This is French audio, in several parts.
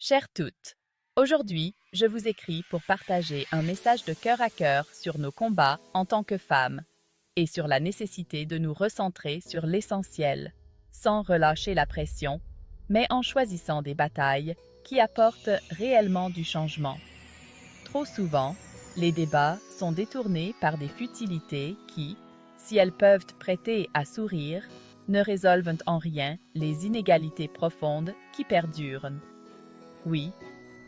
Chères toutes, aujourd'hui, je vous écris pour partager un message de cœur à cœur sur nos combats en tant que femmes et sur la nécessité de nous recentrer sur l'essentiel, sans relâcher la pression, mais en choisissant des batailles qui apportent réellement du changement. Trop souvent, les débats sont détournés par des futilités qui, si elles peuvent prêter à sourire, ne résolvent en rien les inégalités profondes qui perdurent. Oui,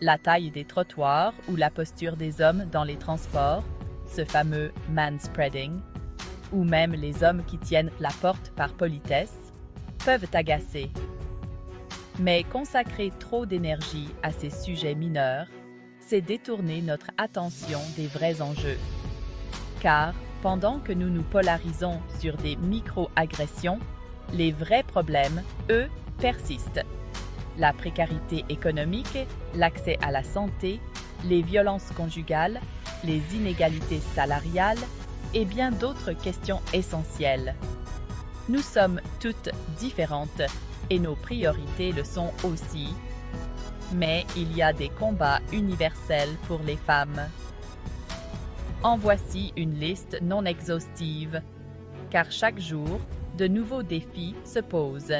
la taille des trottoirs ou la posture des hommes dans les transports, ce fameux manspreading, ou même les hommes qui tiennent la porte par politesse, peuvent agacer. Mais consacrer trop d'énergie à ces sujets mineurs, c'est détourner notre attention des vrais enjeux. Car, pendant que nous nous polarisons sur des micro-agressions, les vrais problèmes, eux, persistent. La précarité économique, l'accès à la santé, les violences conjugales, les inégalités salariales et bien d'autres questions essentielles. Nous sommes toutes différentes et nos priorités le sont aussi. Mais il y a des combats universels pour les femmes. En voici une liste non exhaustive, car chaque jour, de nouveaux défis se posent.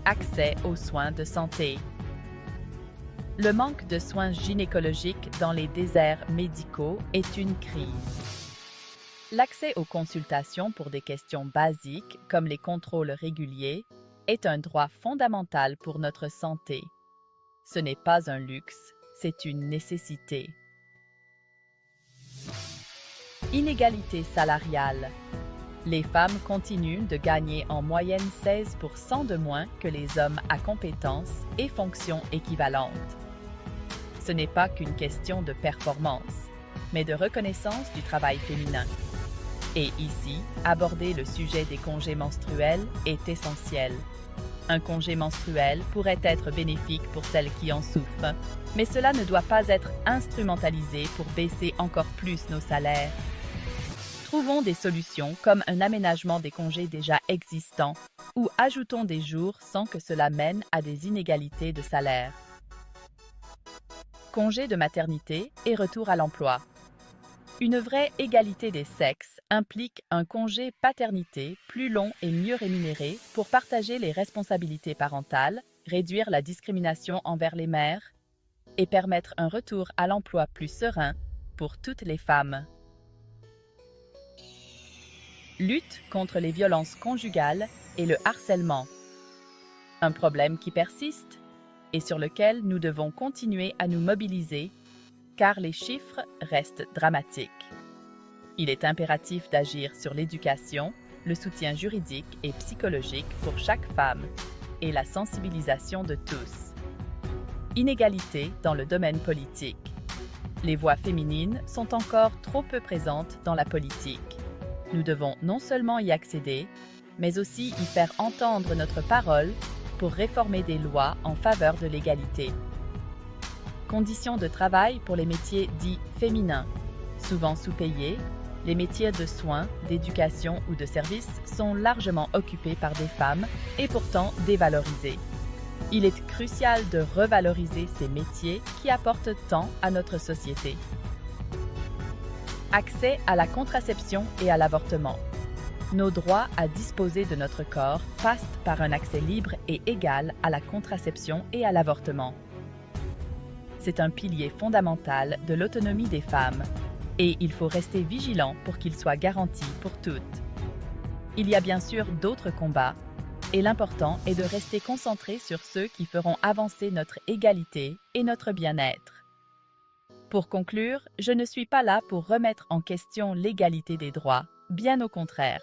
Accès aux soins de santé. Le manque de soins gynécologiques dans les déserts médicaux est une crise. L'accès aux consultations pour des questions basiques comme les contrôles réguliers est un droit fondamental pour notre santé. Ce n'est pas un luxe, c'est une nécessité. Inégalité salariale. Les femmes continuent de gagner en moyenne 16% de moins que les hommes à compétences et fonctions équivalentes. Ce n'est pas qu'une question de performance, mais de reconnaissance du travail féminin. Et ici, aborder le sujet des congés menstruels est essentiel. Un congé menstruel pourrait être bénéfique pour celles qui en souffrent, mais cela ne doit pas être instrumentalisé pour baisser encore plus nos salaires. Trouvons des solutions comme un aménagement des congés déjà existants ou ajoutons des jours sans que cela mène à des inégalités de salaire. Congé de maternité et retour à l'emploi. Une vraie égalité des sexes implique un congé paternité plus long et mieux rémunéré pour partager les responsabilités parentales, réduire la discrimination envers les mères et permettre un retour à l'emploi plus serein pour toutes les femmes. Lutte contre les violences conjugales et le harcèlement. Un problème qui persiste et sur lequel nous devons continuer à nous mobiliser car les chiffres restent dramatiques. Il est impératif d'agir sur l'éducation, le soutien juridique et psychologique pour chaque femme et la sensibilisation de tous. Inégalité dans le domaine politique. Les voix féminines sont encore trop peu présentes dans la politique. Nous devons non seulement y accéder, mais aussi y faire entendre notre parole pour réformer des lois en faveur de l'égalité. Conditions de travail pour les métiers dits féminins. Souvent sous-payés, les métiers de soins, d'éducation ou de services sont largement occupés par des femmes et pourtant dévalorisés. Il est crucial de revaloriser ces métiers qui apportent tant à notre société. Accès à la contraception et à l'avortement. Nos droits à disposer de notre corps passent par un accès libre et égal à la contraception et à l'avortement. C'est un pilier fondamental de l'autonomie des femmes et il faut rester vigilant pour qu'il soit garanti pour toutes. Il y a bien sûr d'autres combats et l'important est de rester concentré sur ceux qui feront avancer notre égalité et notre bien-être. Pour conclure, je ne suis pas là pour remettre en question l'égalité des droits, bien au contraire.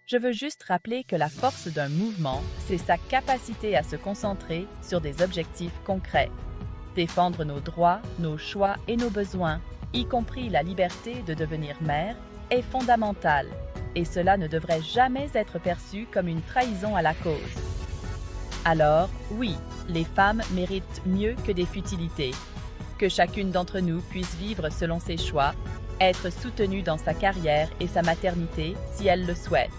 Je veux juste rappeler que la force d'un mouvement, c'est sa capacité à se concentrer sur des objectifs concrets. Défendre nos droits, nos choix et nos besoins, y compris la liberté de devenir mère, est fondamental, et cela ne devrait jamais être perçu comme une trahison à la cause. Alors, oui, les femmes méritent mieux que des futilités. Que chacune d'entre nous puisse vivre selon ses choix, être soutenue dans sa carrière et sa maternité si elle le souhaite,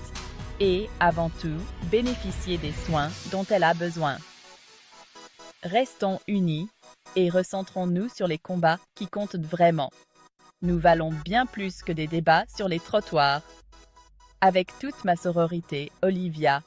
et, avant tout, bénéficier des soins dont elle a besoin. Restons unis et recentrons-nous sur les combats qui comptent vraiment. Nous valons bien plus que des débats sur les trottoirs. Avec toute ma sororité, Olivia,